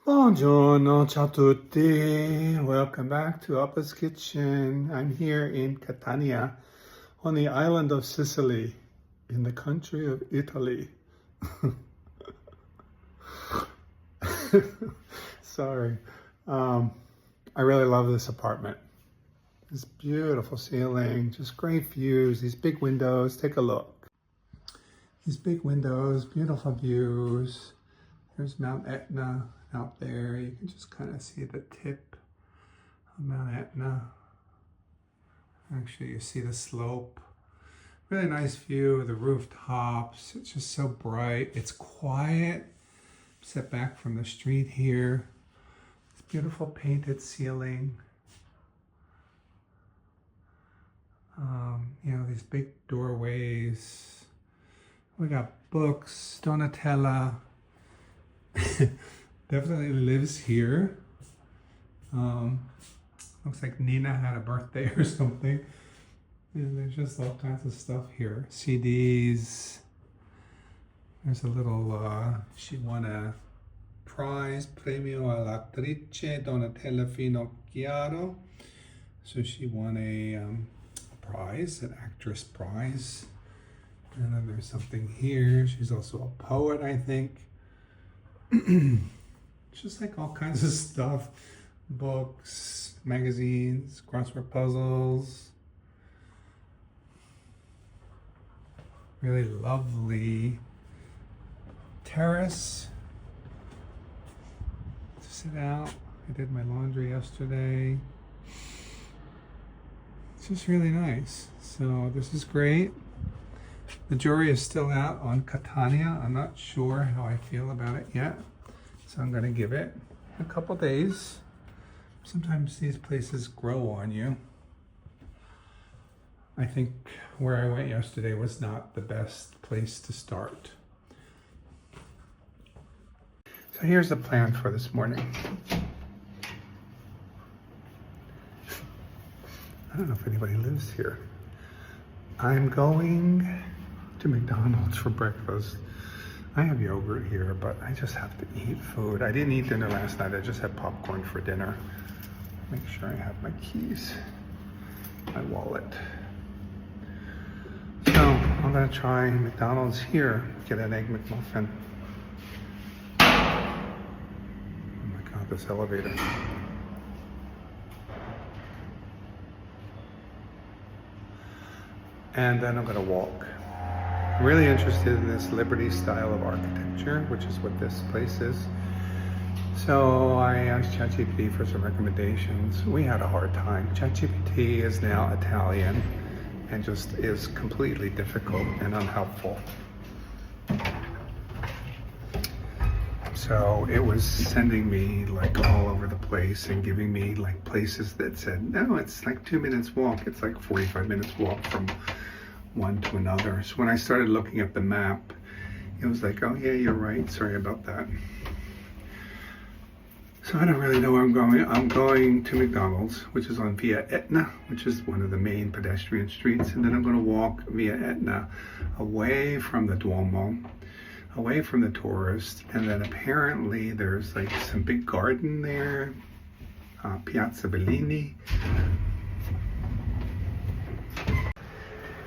Buongiorno, ciao a tutti. Welcome back to Appa's Kitchen. I'm here in Catania, on the island of Sicily, in the country of Italy. Sorry. I really love this apartment. This beautiful ceiling, just great views, these big windows. Take a look. These big windows, beautiful views. There's Mount Etna out there. You can just kind of see the tip of Mount Etna. Actually, you see the slope. Really nice view of the rooftops. It's just so bright. It's quiet. Set back from the street here. It's beautiful painted ceiling. You know, these big doorways. We got books, Donatella. Definitely lives here. Looks like Nina had a birthday or something. And there's just all kinds of stuff here. CDs. There's a little, she won a prize, Premio all'attrice Donatella Finocchiaro. So she won a prize, an actress prize. And then there's something here. She's also a poet, I think. Just like all kinds of stuff. Books, magazines, crossword puzzles. Really lovely terrace to sit out. I did my laundry yesterday. It's just really nice. So this is great. The jury is still out on Catania. I'm not sure how I feel about it yet. So I'm gonna give it a couple days. Sometimes these places grow on you. I think where I went yesterday was not the best place to start. So here's the plan for this morning. I don't know if anybody lives here. I'm going to McDonald's for breakfast. I have yogurt here, but I just have to eat food. I didn't eat dinner last night. I just had popcorn for dinner. Make sure I have my keys, my wallet. So I'm gonna try McDonald's here, get an egg McMuffin. Oh my God, this elevator. And then I'm gonna walk. I'm really interested in this Liberty style of architecture, which is what this place is. So I asked ChatGPT for some recommendations. We had a hard time. ChatGPT is now Italian and just is completely difficult and unhelpful. So it was sending me like all over the place and giving me like places that said, no, it's like 2 minutes walk. It's like 45 minutes walk from one to another. So when I started looking at the map, it was like, oh yeah, you're right. Sorry about that. So I don't really know where I'm going. I'm going to McDonald's, which is on Via Etna, which is one of the main pedestrian streets. And then I'm going to walk Via Etna away from the Duomo, away from the tourists. And then apparently there's like some big garden there, Piazza Bellini.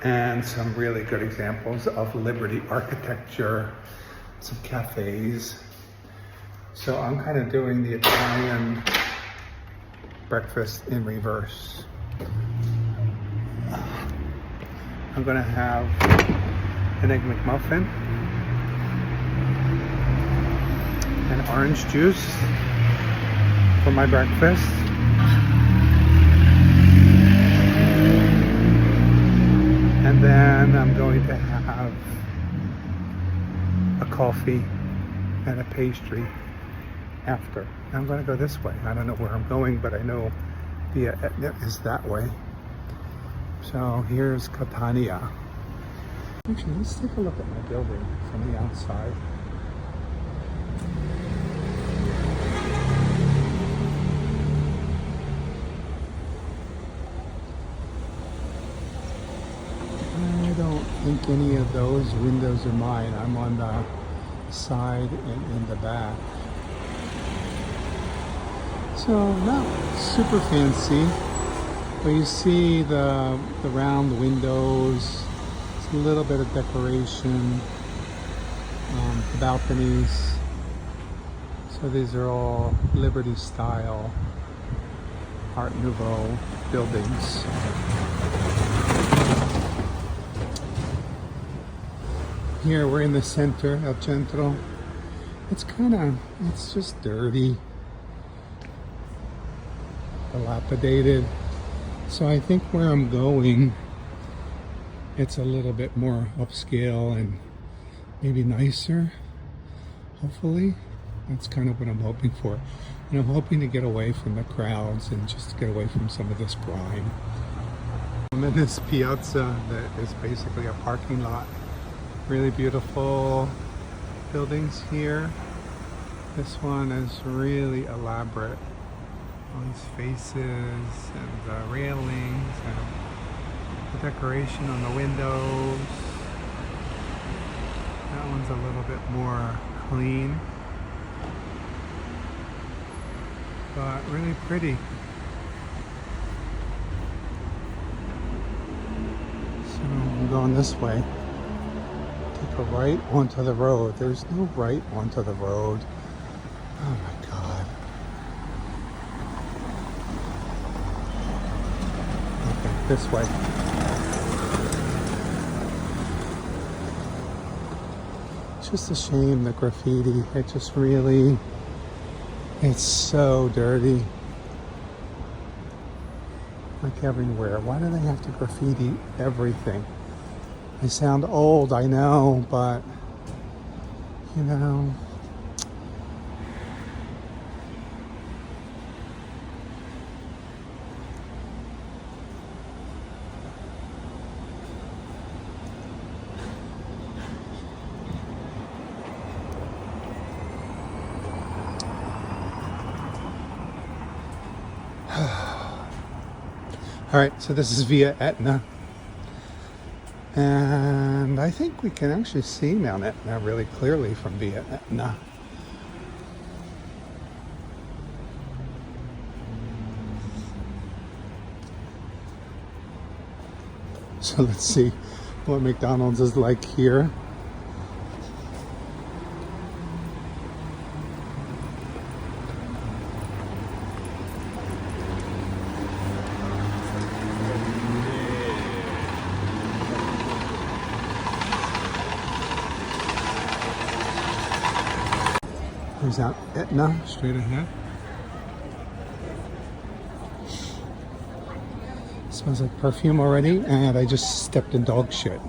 And some really good examples of Liberty architecture, some cafes. So I'm kind of doing the Italian breakfast in reverse. I'm gonna have an egg McMuffin, and orange juice for my breakfast. And then I'm going to have a coffee and a pastry after. I'm going to go this way. I don't know where I'm going, but I know Via Etna is that way. So here's Catania. Actually, let's take a look at my building from the outside. I don't think any of those windows are mine. I'm on the side and in the back. So not super fancy, but you see the round windows. It's a little bit of decoration. The balconies. So these are all Liberty style Art Nouveau buildings. Here we're in the center, El Centro. It's just dirty, dilapidated. So I think where I'm going, it's a little bit more upscale and maybe nicer, hopefully. That's kind of what I'm hoping for. And I'm hoping to get away from the crowds and just get away from some of this grime. I'm in this piazza that is basically a parking lot. Really beautiful buildings here. This one is really elaborate. All these faces and the railings and the decoration on the windows. That one's a little bit more clean, but really pretty. So I'm going this way. Take a right onto the road. There's no right onto the road. Oh my God. Okay, this way. It's just a shame, the graffiti. It just really, it's so dirty. Like everywhere. Why do they have to graffiti everything? I sound old, I know, but you know. All right, so this is via Etna. And I think we can actually see Mount Etna really clearly from via Etna. So let's see what McDonald's is like here. There's out Etna, straight ahead. Smells like perfume already, and I just stepped in dog shit.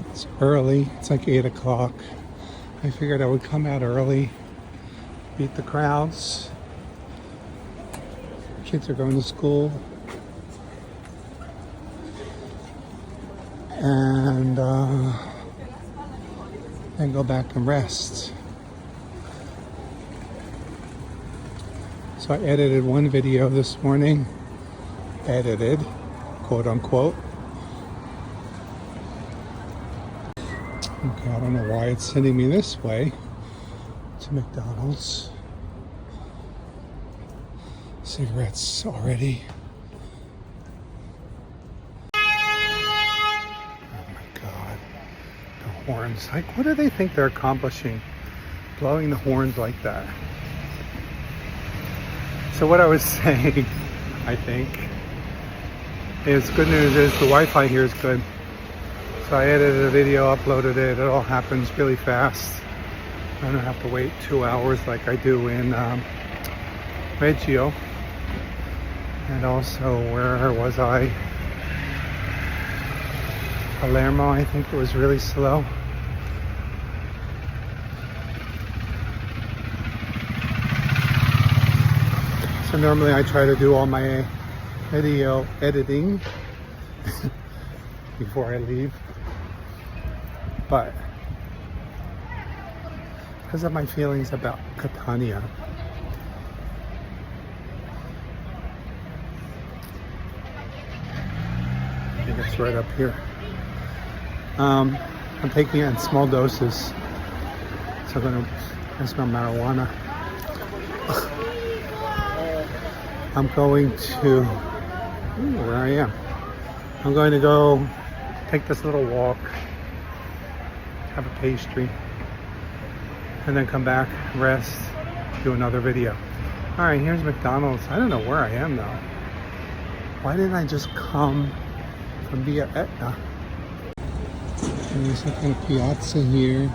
It's early, it's like 8 o'clock. I figured I would come out early, beat the crowds. Kids are going to school. And then go back and rest. So I edited one video this morning. Edited, quote unquote. Okay, I don't know why it's sending me this way to McDonald's. Cigarettes already. Horns. Like, what do they think they're accomplishing blowing the horns like that? So what I was saying, I think, is good news is the Wi-Fi here is good. So I edited a video, uploaded it. It all happens really fast. I don't have to wait 2 hours like I do in Reggio. And also, where was I? Palermo, I think it was really slow. So normally I try to do all my video editing before I leave. But because of my feelings about Catania, I think it's right up here. I'm taking it in small doses. So I smell marijuana. I'm going to, where I am. I'm going to go take this little walk, have a pastry, and then come back, rest, do another video. All right, here's McDonald's. I don't know where I am though. Why didn't I just come from Via Etna? And there's some kind of piazza here.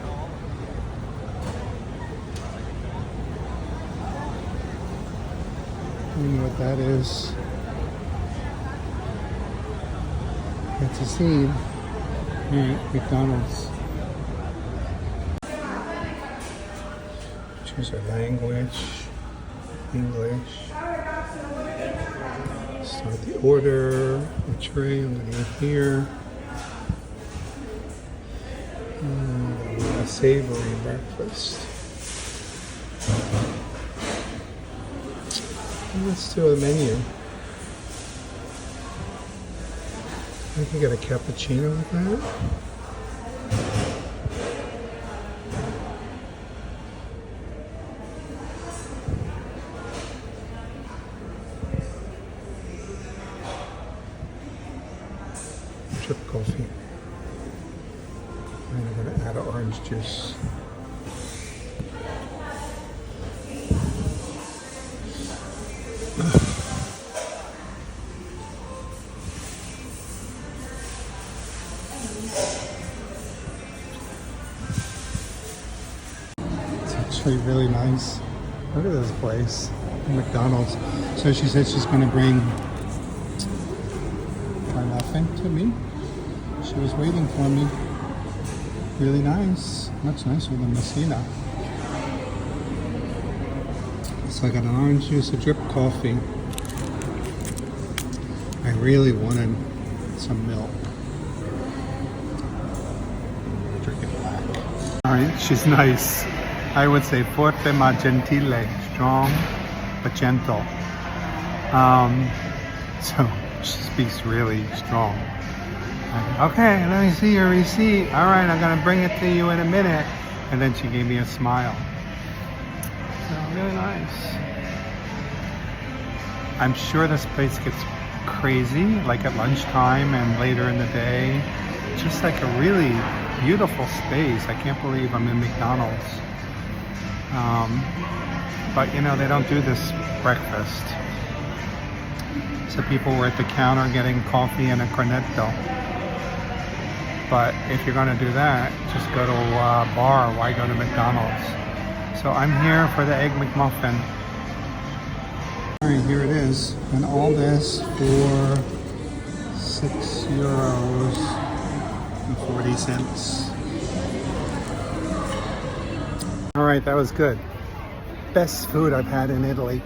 I don't know what that is. That's a scene. Alright, McDonald's. Choose our language. English. Start the order. A tray underneath here. A savory breakfast. Let's do a menu. I can get a cappuccino with that. Drip coffee. And I'm going to add orange juice. Really nice. Look at this place, McDonald's. So she said she's going to bring my muffin to me. She was waiting for me. Really nice, much nicer than Messina. So I got an orange juice, a drip coffee. I really wanted some milk. Drink it black. All right, she's nice. I would say forte ma gentile, strong but gentle. So she speaks really strong. Okay, let me see your receipt. All right, I'm gonna bring it to you in a minute. And then she gave me a smile. So really nice. I'm sure this place gets crazy, like at lunchtime and later in the day. Just like a really beautiful space. I can't believe I'm in McDonald's. But you know, they don't do this breakfast. So people were at the counter getting coffee and a cornetto. But if you're going to do that, just go to a bar. Why go to McDonald's? So I'm here for the Egg McMuffin. All right, here it is. And all this for €6.40. All right, that was good. Best food I've had in Italy.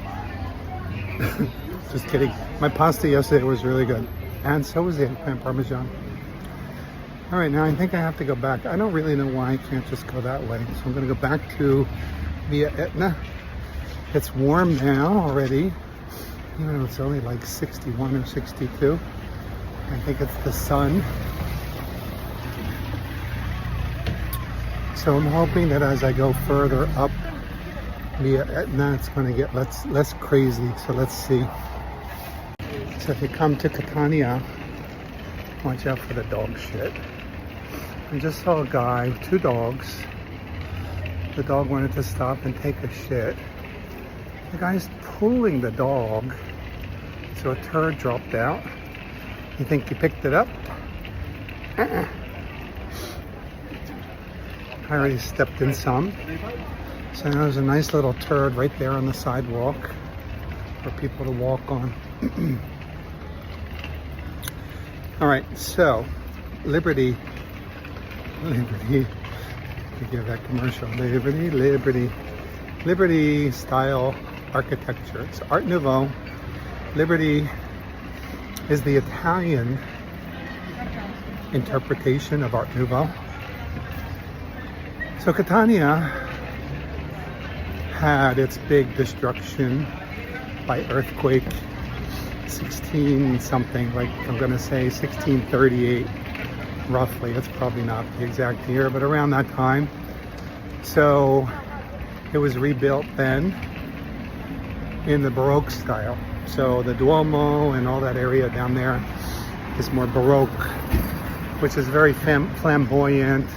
Just kidding. My pasta yesterday was really good. And so was the eggplant parmesan. All right, now I think I have to go back. I don't really know why I can't just go that way. So I'm gonna go back to Via Etna. It's warm now already. Even though it's only like 61 or 62. I think it's the sun. So I'm hoping that as I go further up Via Etna, it's going to get less crazy. So let's see. So if you come to Catania, watch out for the dog shit. I just saw a guy with 2 dogs. The dog wanted to stop and take a shit. The guy's pulling the dog, so a turd dropped out. You think he picked it up? I already stepped in some. So now there's a nice little turd right there on the sidewalk for people to walk on. All right, so Liberty, to give that commercial, Liberty style architecture. It's Art Nouveau. Liberty is the Italian interpretation of Art Nouveau. So Catania had its big destruction by earthquake, 16 something, like I'm gonna say 1638. roughly. It's probably not the exact year, but around that time. So it was rebuilt then in the Baroque style. So the Duomo and all that area down there is more Baroque, which is very flamboyant.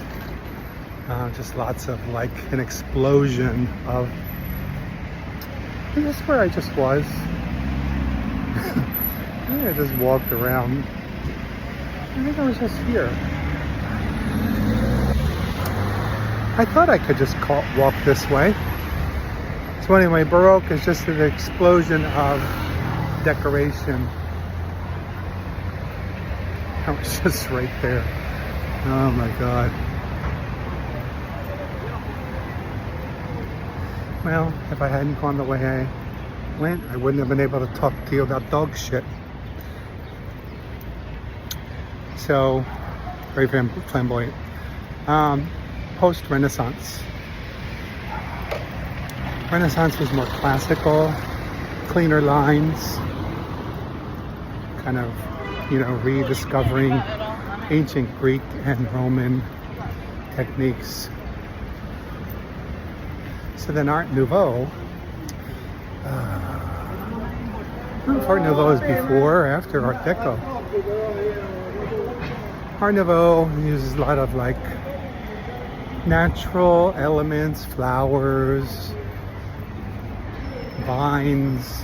Just lots of like an explosion of. Is this where I just was? I just walked around. I think I was just here. I thought I could just walk this way. So anyway, Baroque is just an explosion of decoration. I was just right there. Oh my God. Well, if I hadn't gone the way I went, I wouldn't have been able to talk to you about dog shit. So, very flamboyant. Post-Renaissance. Renaissance was more classical, cleaner lines, kind of, you know, rediscovering ancient Greek and Roman techniques. So then Art Nouveau, I don't know if Art Nouveau is before or after Art Deco. Art Nouveau uses a lot of like natural elements, flowers, vines,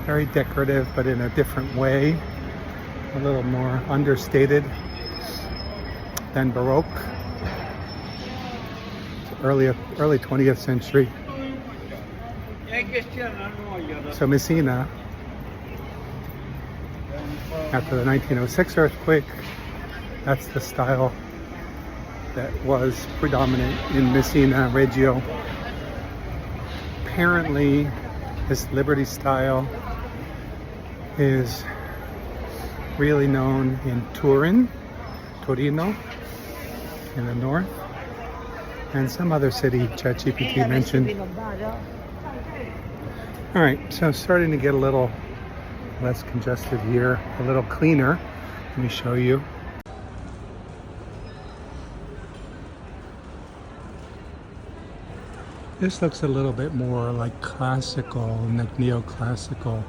very decorative but in a different way, a little more understated than Baroque. Early 20th century. So Messina, after the 1906 earthquake, that's the style that was predominant in Messina, Reggio. Apparently, this Liberty style is really known in Torino, in the north, and some other city ChatGPT mentioned. All right, so starting to get a little less congested here, a little cleaner. Let me show you. This looks a little bit more like classical, like neoclassical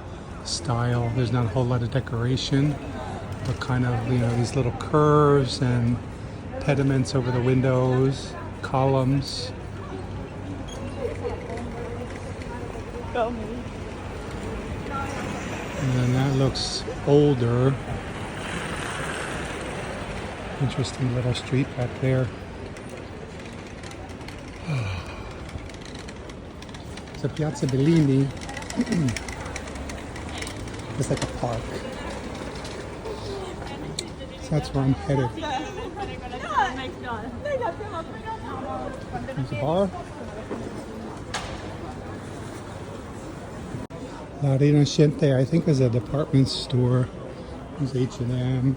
style. There's not a whole lot of decoration, but kind of, you know, these little curves and pediments over the windows, columns. And then that looks older. Interesting little street back there. So Piazza Bellini is like a park. So that's where I'm headed. There's a bar. La Rinascente, I think, is a department store. There's H&M.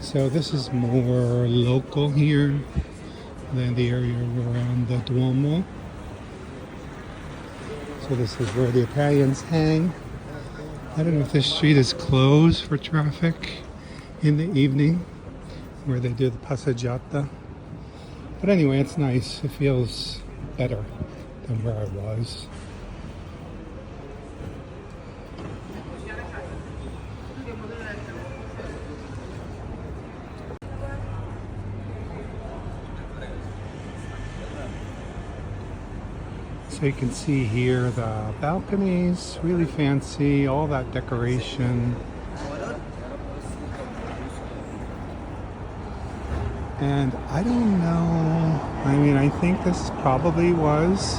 So this is more local here than the area around the Duomo. So this is where the Italians hang. I don't know if this street is closed for traffic in the evening, where they do the passeggiata. But anyway, it's nice. It feels better than where I was. So you can see here the balconies, really fancy, all that decoration. And I don't know, I mean, I think this probably was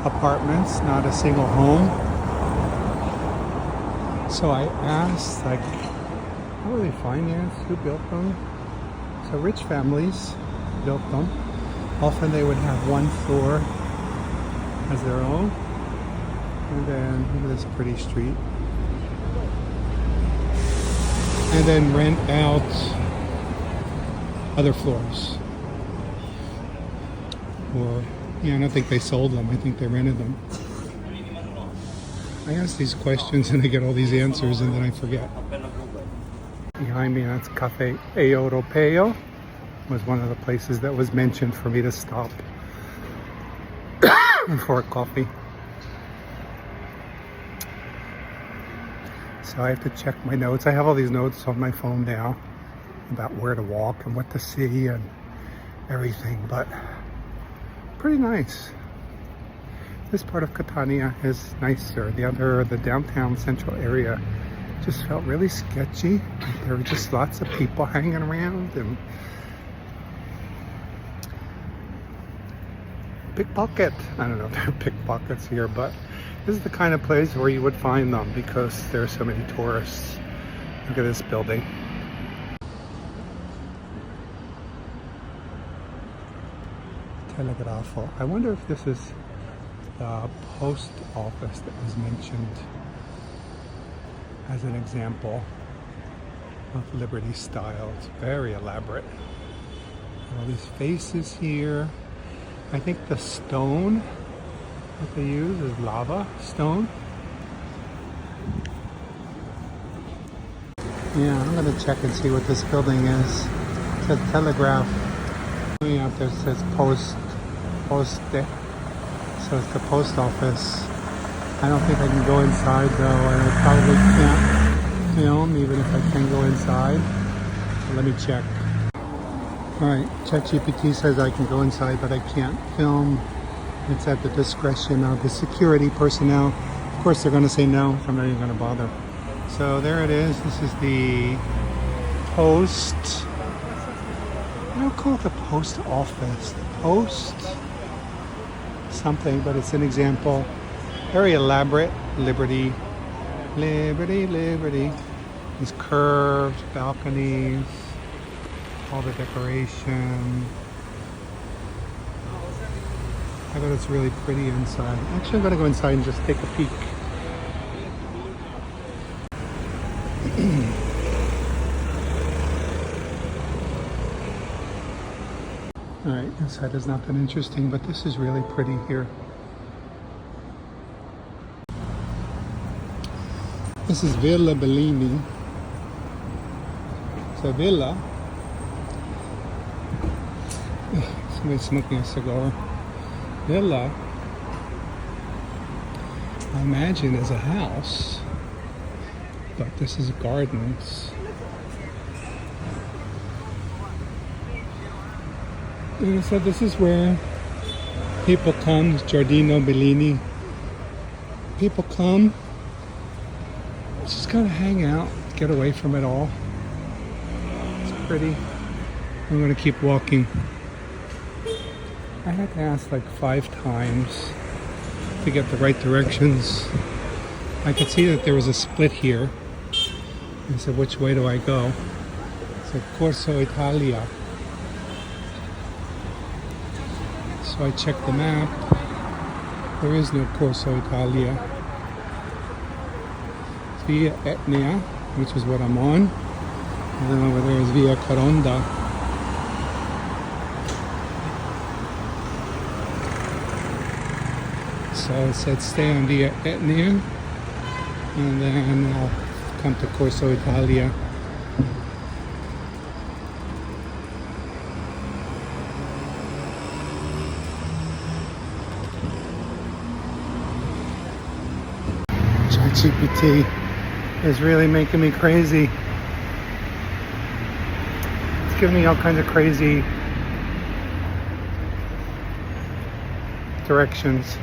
apartments, not a single home. So I asked, like, how were they financed? Who built them? So rich families built them. Often they would have one floor as their own. And then look at this pretty street. And then rent out other floors. Or, yeah, I don't think they sold them. I think they rented them. I ask these questions and I get all these answers and then I forget. Behind me, that's Cafe Europeo. Was one of the places that was mentioned for me to stop for a coffee. So I have to check my notes. I have all these notes on my phone now about where to walk and what to see and everything, but pretty nice. This part of Catania is nicer. The downtown central area just felt really sketchy. There were just lots of people hanging around and pickpocket. I don't know if there are pickpockets here, but this is the kind of place where you would find them because there are so many tourists. Look at this building. Telegrafo. I wonder if this is the post office that was mentioned as an example of Liberty style. It's very elaborate. All these faces here. I think the stone that they use is lava stone. Yeah, I'm gonna check and see what this building is. It says Telegraph. Out there says Poste. So it's the post office. I don't think I can go inside though, and I probably can't film even if I can go inside. So let me check. Alright, ChatGPT says I can go inside, but I can't film. It's at the discretion of the security personnel. Of course they're gonna say no, so I'm not even gonna bother. So there it is. This is the post. I don't call it the post office. The post something, but it's an example. Very elaborate. Liberty. These curved balconies. All the decoration. I bet it's really pretty inside. Actually, I'm gonna go inside and just take a peek. Alright, inside is not that interesting, but this is really pretty here. This is Villa Bellini. It's a villa. Somebody's smoking a cigar. Villa, I imagine, is a house, but this is gardens. And so this is where people come, Giardino Bellini. People come, just kind of hang out, get away from it all. It's pretty. I'm going to keep walking. I had to ask like 5 times to get the right directions. I could see that there was a split here. I said, which way do I go? It said Corso Italia. So I checked the map. There is no Corso Italia. It's Via Etnia, which is what I'm on. And then over there is Via Caronda. So it said stay on Via Etnia, and then I'll come to Corso Italia. ChatGPT is really making me crazy. It's giving me all kinds of crazy directions.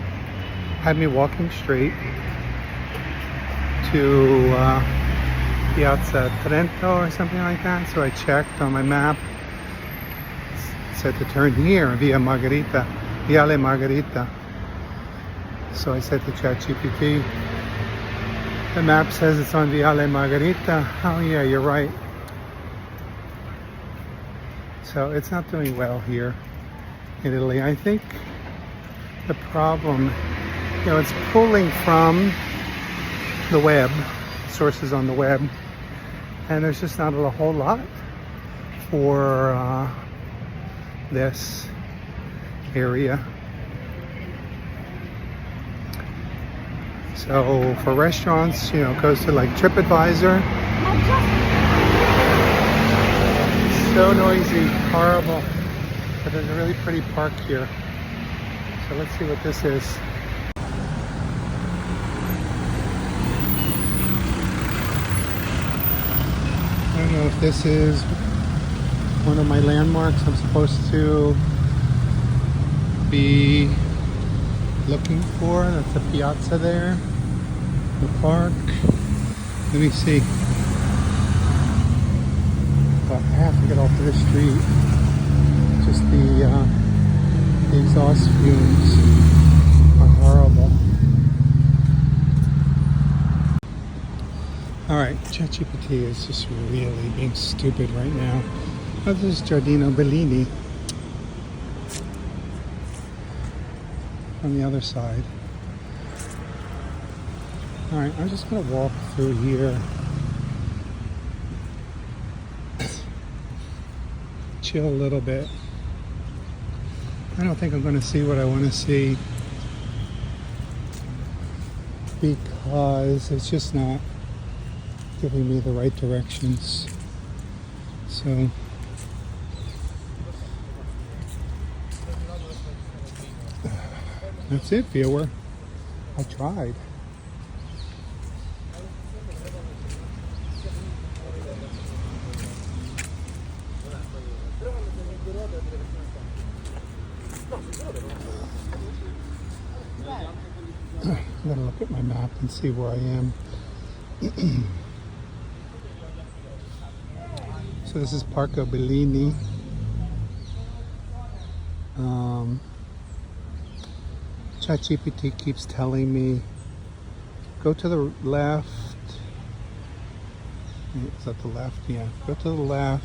Had me walking straight to Piazza Trento or something like that. So I checked on my map. It said to turn here, Via Margherita, Viale Margherita. So I said to ChatGPT, the map says it's on Viale Margherita. Oh yeah, you're right. So it's not doing well here in Italy. I think the problem, it's pulling from the web, sources on the web, and there's just not a whole lot for this area. So for restaurants, you know, it goes to like TripAdvisor. So noisy, horrible. But there's a really pretty park here. So let's see what this is. I don't know if this is one of my landmarks I'm supposed to be looking for. That's a piazza there, the park. Let me see. But I have to get off of the street. Just the exhaust fumes are horrible. Alright, ChatGPT is just really being stupid right now. Oh, this is Giardino Bellini on the other side. Alright, I'm just going to walk through here. Chill a little bit. I don't think I'm going to see what I want to see because it's just not giving me the right directions. So that's it, viewer. I tried. I'm gonna look at my map and see where I am. So this is Parco Bellini. ChatGPT keeps telling me, go to the left. Is that the left? Yeah. Go to the left,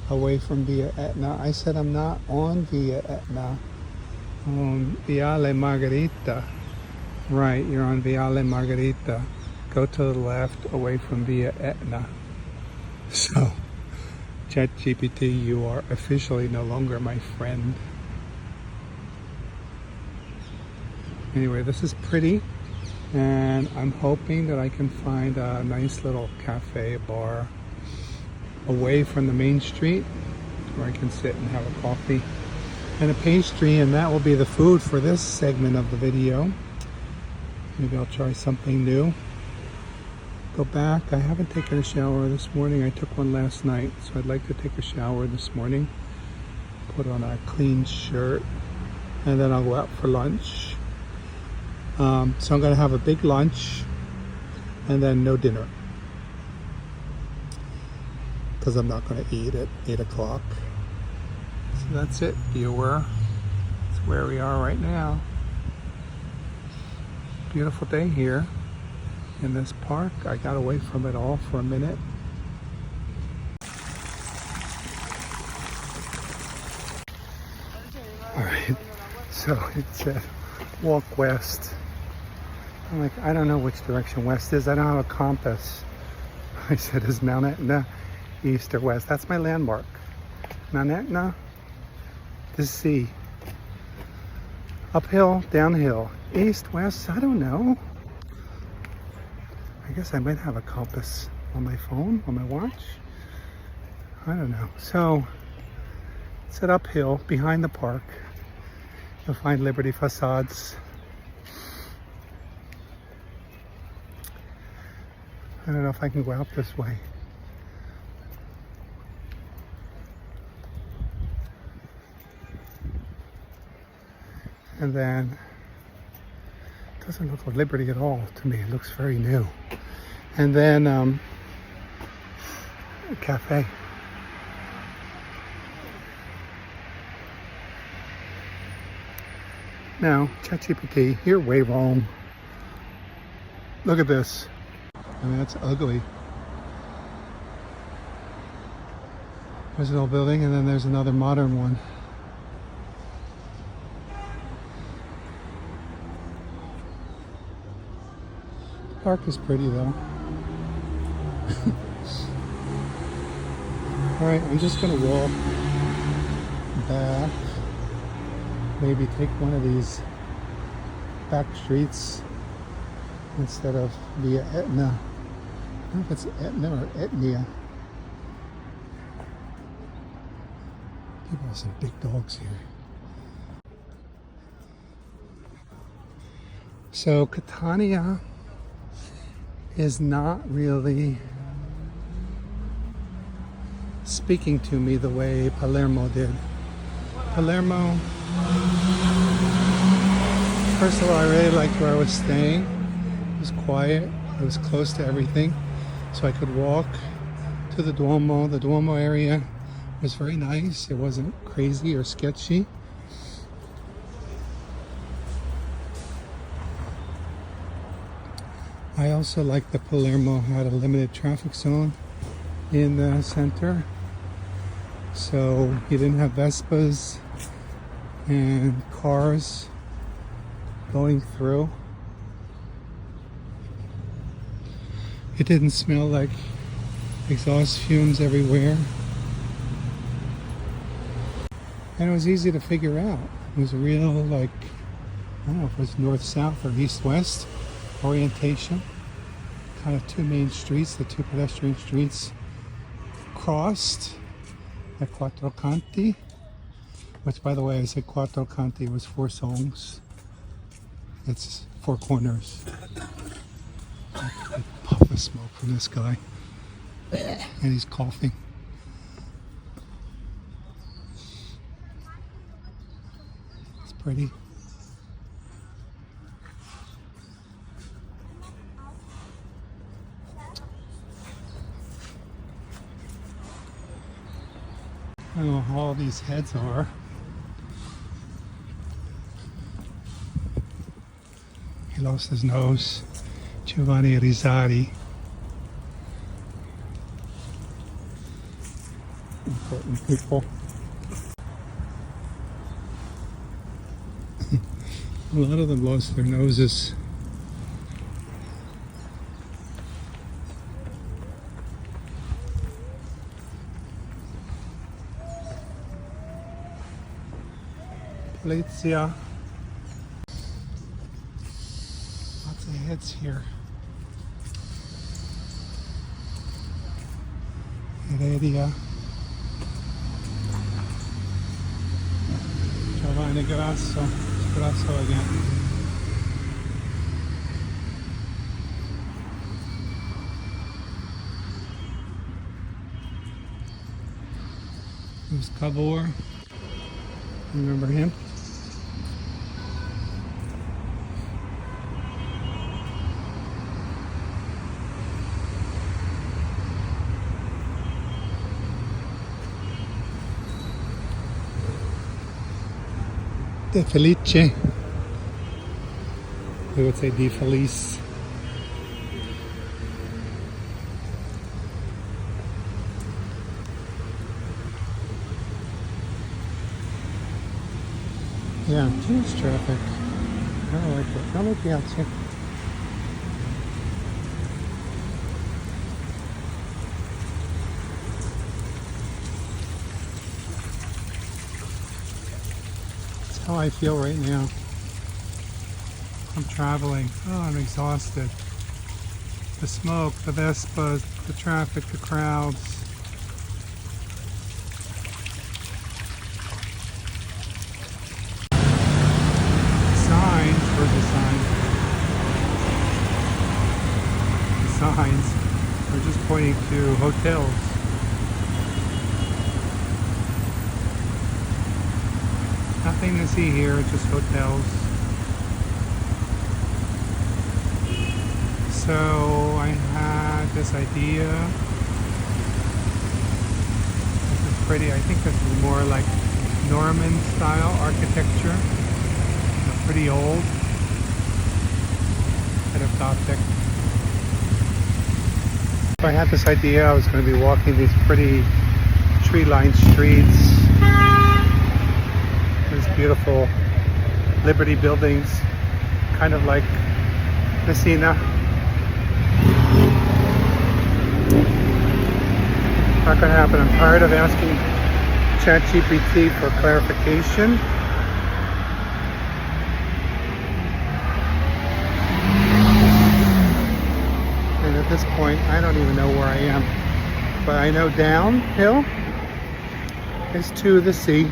away from Via Etna. I said I'm not on Via Etna. Viale Margherita. Right, you're on Viale Margherita. Go to the left, away from Via Etna. So, ChatGPT, you are officially no longer my friend. Anyway, this is pretty, and I'm hoping that I can find a nice little cafe bar away from the main street where I can sit and have a coffee and a pastry, and that will be the food for this segment of the video. Maybe I'll try something new. Go back. I haven't taken a shower this morning. I took one last night, so I'd like to take a shower this morning. Put on a clean shirt, and then I'll go out for lunch. So I'm going to have a big lunch, and then no dinner, because I'm not going to eat at 8 o'clock. So that's it, viewer. That's where we are right now. Beautiful day here in this park. I got away from it all for a minute. Alright, so it said walk west. I'm like, I don't know which direction west is. I don't have a compass. I said, is Mount Etna east or west? That's my landmark. Mount Etna, the sea. Uphill, downhill, east, west, I don't know. I guess I might have a compass on my phone, on my watch. I don't know. So, it's an uphill behind the park. You'll find Liberty facades. I don't know if I can go out this way. And then, it doesn't look like Liberty at all to me. It looks very new. And then, a cafe. Now, ChatGPT, you're way wrong. Look at this. I mean, that's ugly. There's an old building, and then there's another modern one. The park is pretty, though. Alright, I'm just going to walk back. Maybe take one of these back streets instead of via Etna. I don't know if it's Etna or Etnia. People have some big dogs here. So Catania is not really speaking to me the way Palermo did. Palermo, first of all, I really liked where I was staying. It was quiet, it was close to everything, so I could walk to the Duomo. The Duomo area was very nice. It wasn't crazy or sketchy. I also liked that Palermo had a limited traffic zone in the center, so you didn't have Vespas and cars going through. It didn't smell like exhaust fumes everywhere, and it was easy to figure out. It was real, like, I don't know if it was north-south or east-west orientation. Kind of two main streets, the two pedestrian streets crossed at Quattro Canti, which, by the way, I said Quattro Canti was 4 songs. It's 4 corners. I puff the smoke from this guy, and he's coughing. It's pretty. I don't know how all these heads are. He lost his nose. Giovanni Rizzari. Important people. A lot of them lost their noses. Polizia. Lots of heads here. Heredia. Giovanni Grasso. Grasso again. There's Cavour. Remember him? De Felice. We would say De Felice. Yeah, too much traffic. I don't like it. How about the outside? How I feel right now. I'm traveling. Oh, I'm exhausted. The smoke, the Vespas, the traffic, the crowds. Signs. Where's the sign? The signs are just pointing to hotels. Nothing to see here, just hotels. So I had this idea. This is pretty. I think this is more like Norman style architecture. Pretty old. Kind of Gothic. So I had this idea. I was going to be walking these pretty tree-lined streets. Beautiful Liberty buildings, kind of like Messina. Not gonna happen. I'm tired of asking ChatGPT for clarification. this point, I don't even know where I am. But I know downhill is to the sea.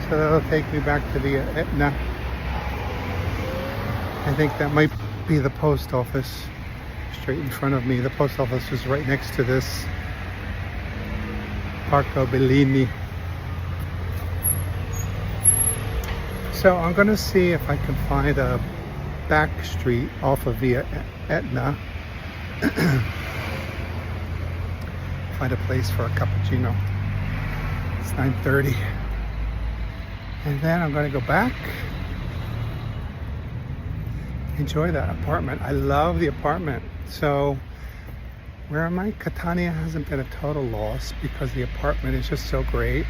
So that'll take me back to the Etna. I think that might be the post office straight in front of me. The post office is right next to this Parco Bellini. So I'm going to see if I can find a back street off of Via Etna. Find a place for a cappuccino. It's 9:30. And then I'm going to go back. Enjoy that apartment. I love the apartment. So where am I? Catania hasn't been a total loss because the apartment is just so great.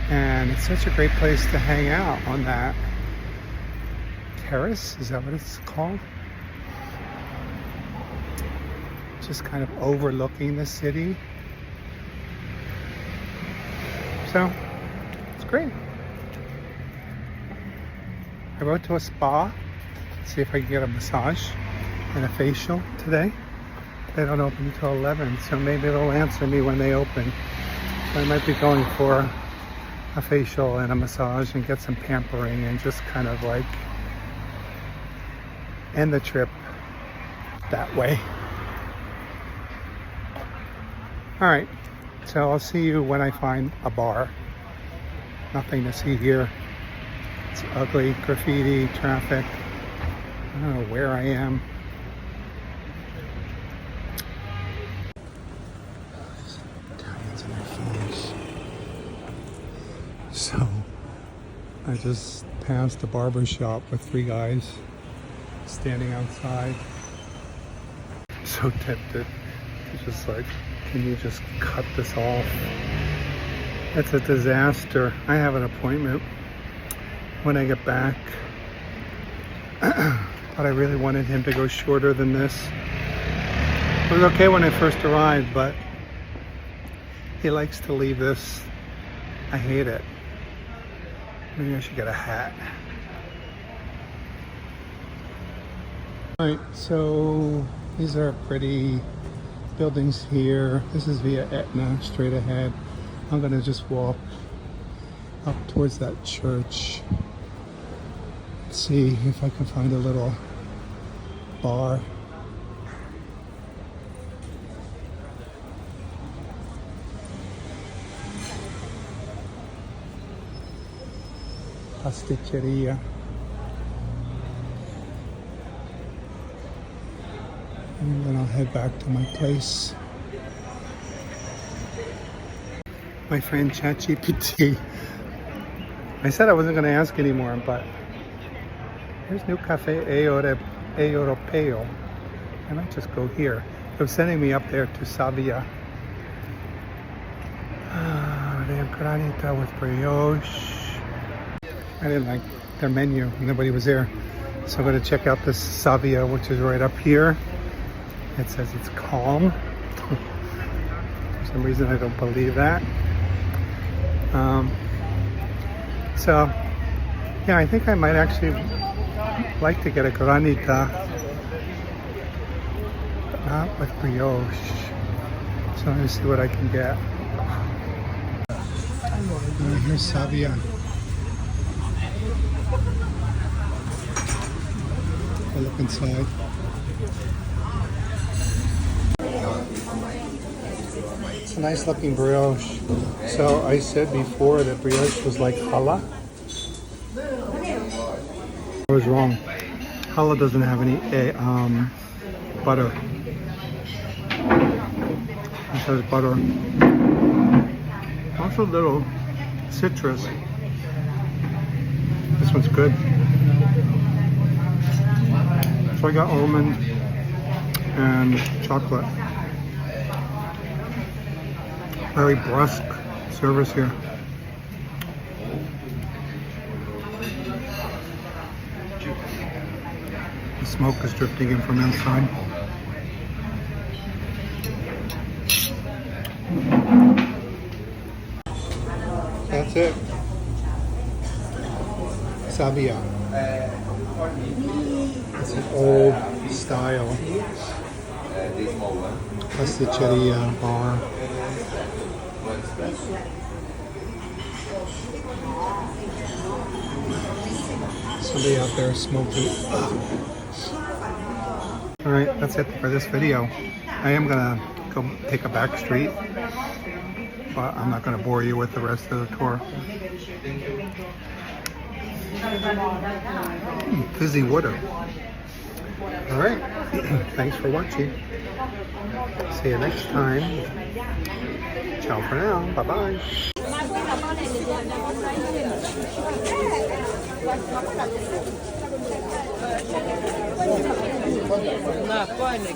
And it's such a great place to hang out on that terrace. Is that what it's called? Just kind of overlooking the city. So it's great. I went to a spa. See if I can get a massage and a facial today. They don't open until 11, so maybe they'll answer me when they open. So I might be going for a facial and a massage and get some pampering and just kind of like end the trip that way. All right, so I'll see you when I find a bar. Nothing to see here. It's ugly, graffiti, traffic. I don't know where I am. Italians on their phones. So I just passed a barber shop with 3 guys standing outside. So tempted to just like, can you just cut this off? It's a disaster. I have an appointment when I get back. But I really wanted him to go shorter than this. It was okay when I first arrived, but he likes to leave this. I hate it. Maybe I should get a hat. Alright, so these are pretty buildings here. This is Via Etna, straight ahead. I'm gonna just walk up towards that church. See if I can find a little bar. Pasticceria. And then I'll head back to my place. My friend ChatGPT. I said I wasn't going to ask anymore, but here's New Cafe Europeo. I might just go here. It was sending me up there to Savia. They have Granita with Brioche. I didn't like their menu. Nobody was there. So I'm going to check out this Savia, which is right up here. It says it's calm. For some reason I don't believe that. So yeah, I think I might actually like to get a Granita, but not with brioche. So let me see what I can get. Here's Savia. I'll look inside. It's a nice looking brioche. So I said before that brioche was like challah. I was wrong. Challah doesn't have any butter. It says butter. Also a little citrus. This one's good. So I got almond and chocolate. Very brusque service here. The smoke is drifting in from outside. That's it. Savia. It's an old style Pasticceria bar. Somebody out there smoking. Alright, that's it for this video. I am gonna go take a back street, but I'm not gonna bore you with the rest of the tour. Fizzy water. Alright, thanks for watching. See you next time. Ciao for now. Bye-bye. Nah, qua này.